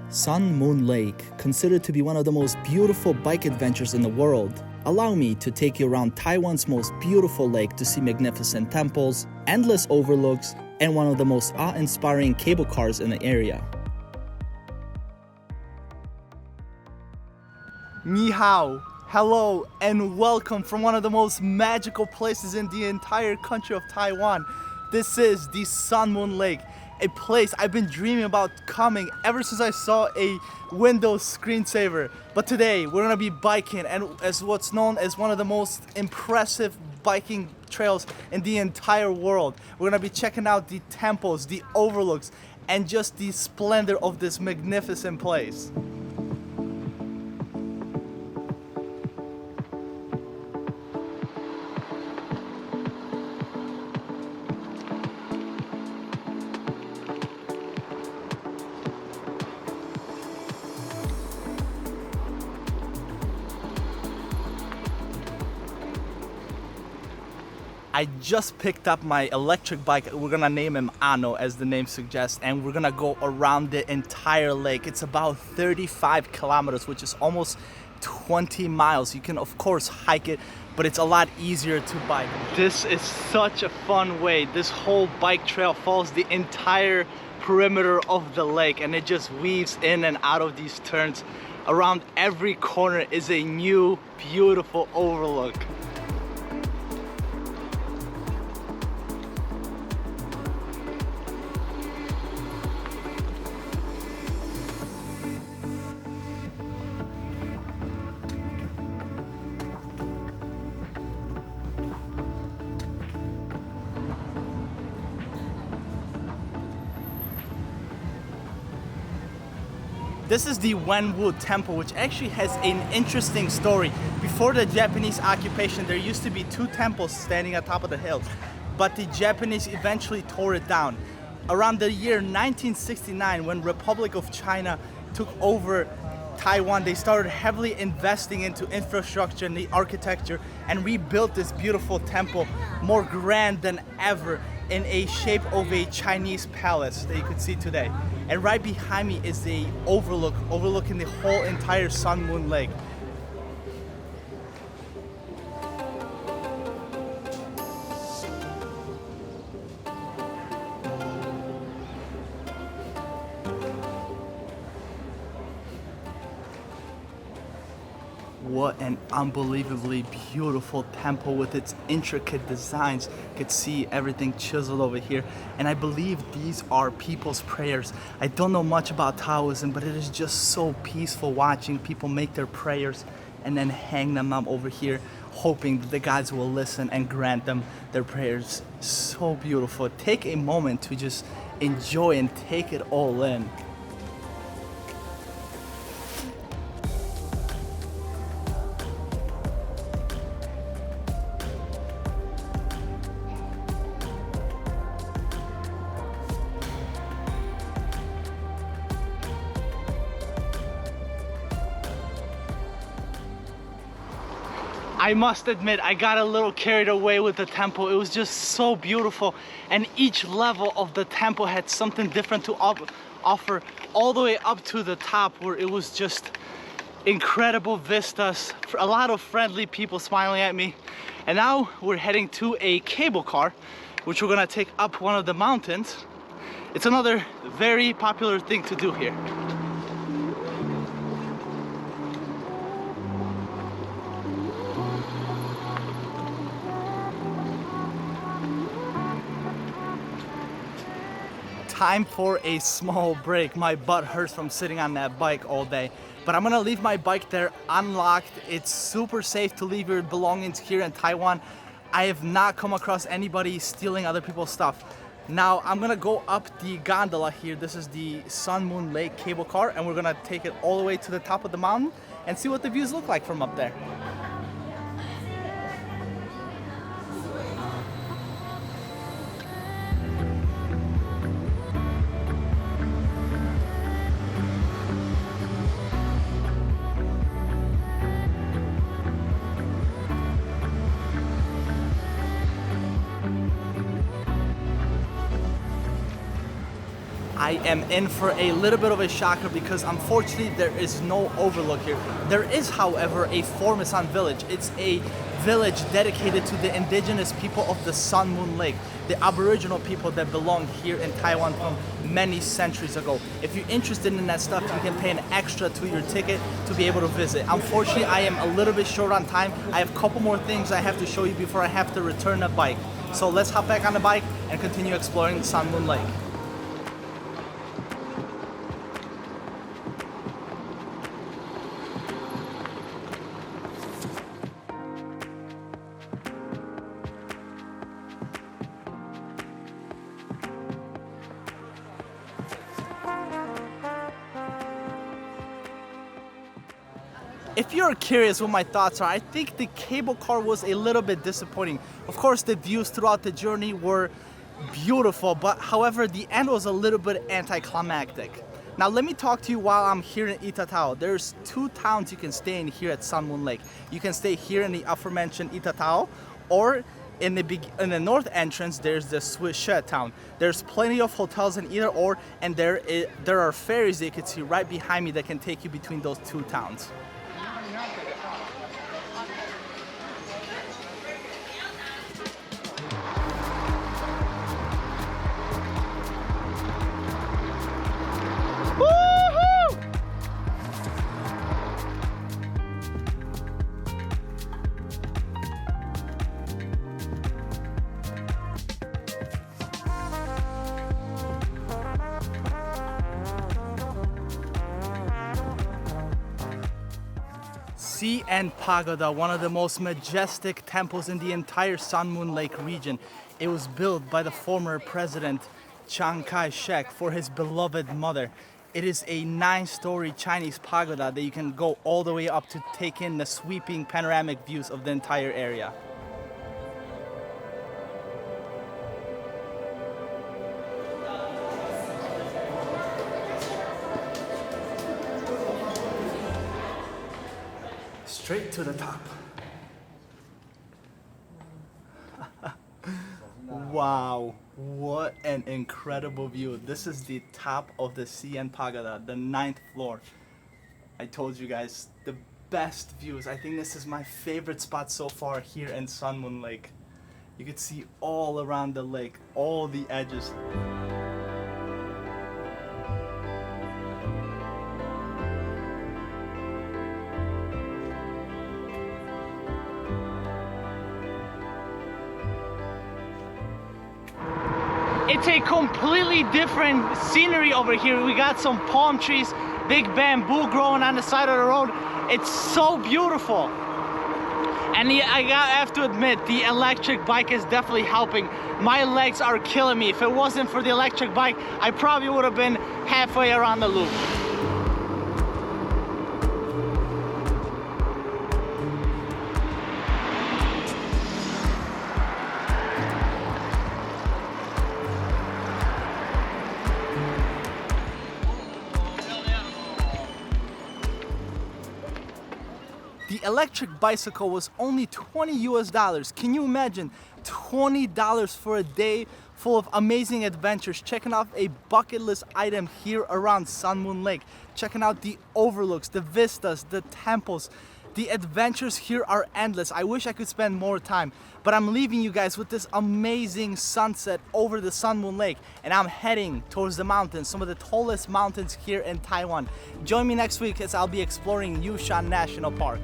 Sun Moon Lake, considered to be one of the most beautiful bike adventures in the world. Allow me to take you around Taiwan's most beautiful lake to see magnificent temples, endless overlooks, and one of the most awe-inspiring cable cars in the area. Ni hao, hello, and welcome from one of the most magical places in the entire country of Taiwan. This is the Sun Moon Lake, a place I've been dreaming about coming ever since I saw a Windows screensaver. But today we're gonna be biking and as what's known as one of the most impressive biking trails in the entire world. We're gonna be checking out the temples, the overlooks, and just the splendor of this magnificent place. I just picked up my electric bike. We're gonna name him Ano, as the name suggests, and we're gonna go around the entire lake. It's about 35 kilometers, which is almost 20 miles. You can of course hike it, but it's a lot easier to bike. This is such a fun way. This whole bike trail follows the entire perimeter of the lake, and it just weaves in and out of these turns. Around every corner is a new, beautiful overlook. This is the Wenwu temple, which actually has an interesting story. Before the Japanese occupation, there used to be two temples standing on top of the hill, but the Japanese eventually tore it down. Around the year 1969, when Republic of China took over Taiwan, they started heavily investing into infrastructure and the architecture and rebuilt this beautiful temple, more grand than ever, in a shape of a Chinese palace that you could see today. And right behind me is the overlooking the whole entire Sun Moon Lake. What an unbelievably beautiful temple with its intricate designs. You can see everything chiseled over here. And I believe these are people's prayers. I don't know much about Taoism, but it is just so peaceful watching people make their prayers and then hang them up over here, hoping that the gods will listen and grant them their prayers. So beautiful. Take a moment to just enjoy and take it all in. I must admit, I got a little carried away with the temple. It was just so beautiful, and each level of the temple had something different to offer, all the way up to the top where it was just incredible vistas, a lot of friendly people smiling at me. And now we're heading to a cable car, which we're gonna take up one of the mountains. It's another very popular thing to do here. Time for a small break. My butt hurts from sitting on that bike all day, but I'm gonna leave my bike there unlocked. It's super safe to leave your belongings here in Taiwan. I have not come across anybody stealing other people's stuff. Now I'm gonna go up the gondola here. This is the Sun Moon Lake cable car, and we're gonna take it all the way to the top of the mountain and see what the views look like from up there. I am in for a little bit of a shocker because unfortunately there is no overlook here. There is, however, a Formosan village. It's a village dedicated to the indigenous people of the Sun Moon Lake, the Aboriginal people that belong here in Taiwan from many centuries ago. If you're interested in that stuff, you can pay an extra to your ticket to be able to visit. Unfortunately, I am a little bit short on time. I have a couple more things I have to show you before I have to return the bike. So let's hop back on the bike and continue exploring the Sun Moon Lake. If you're curious what my thoughts are, I think the cable car was a little bit disappointing. Of course, the views throughout the journey were beautiful, but however, the end was a little bit anticlimactic. Now, let me talk to you while I'm here in Itatao. There's 2 towns you can stay in here at Sun Moon Lake. You can stay here in the aforementioned Itatao, or in the north entrance, there's the Ci'en town. There's plenty of hotels in either or, and there are ferries that you can see right behind me that can take you between those 2 towns. Ci'en Pagoda, one of the most majestic temples in the entire Sun Moon Lake region. It was built by the former president Chiang Kai-shek for his beloved mother. It is a 9-story Chinese pagoda that you can go all the way up to take in the sweeping panoramic views of the entire area. Straight to the top. Wow, what an incredible view. This is the top of the Ci'en Pagoda, the 9th floor. I told you guys, the best views. I think this is my favorite spot so far here in Sun Moon Lake. You can see all around the lake, all the edges. It's a completely different scenery over here. We got some palm trees, big bamboo growing on the side of the road. It's so beautiful. And I have to admit, the electric bike is definitely helping. My legs are killing me. If it wasn't for the electric bike, I probably would have been halfway around the loop. The electric bicycle was only $20 US. Can you imagine? $20 for a day full of amazing adventures, checking off a bucket list item here around Sun Moon Lake, checking out the overlooks, the vistas, the temples. The adventures here are endless. I wish I could spend more time, but I'm leaving you guys with this amazing sunset over the Sun Moon Lake, and I'm heading towards the mountains, some of the tallest mountains here in Taiwan. Join me next week as I'll be exploring Yushan National Park.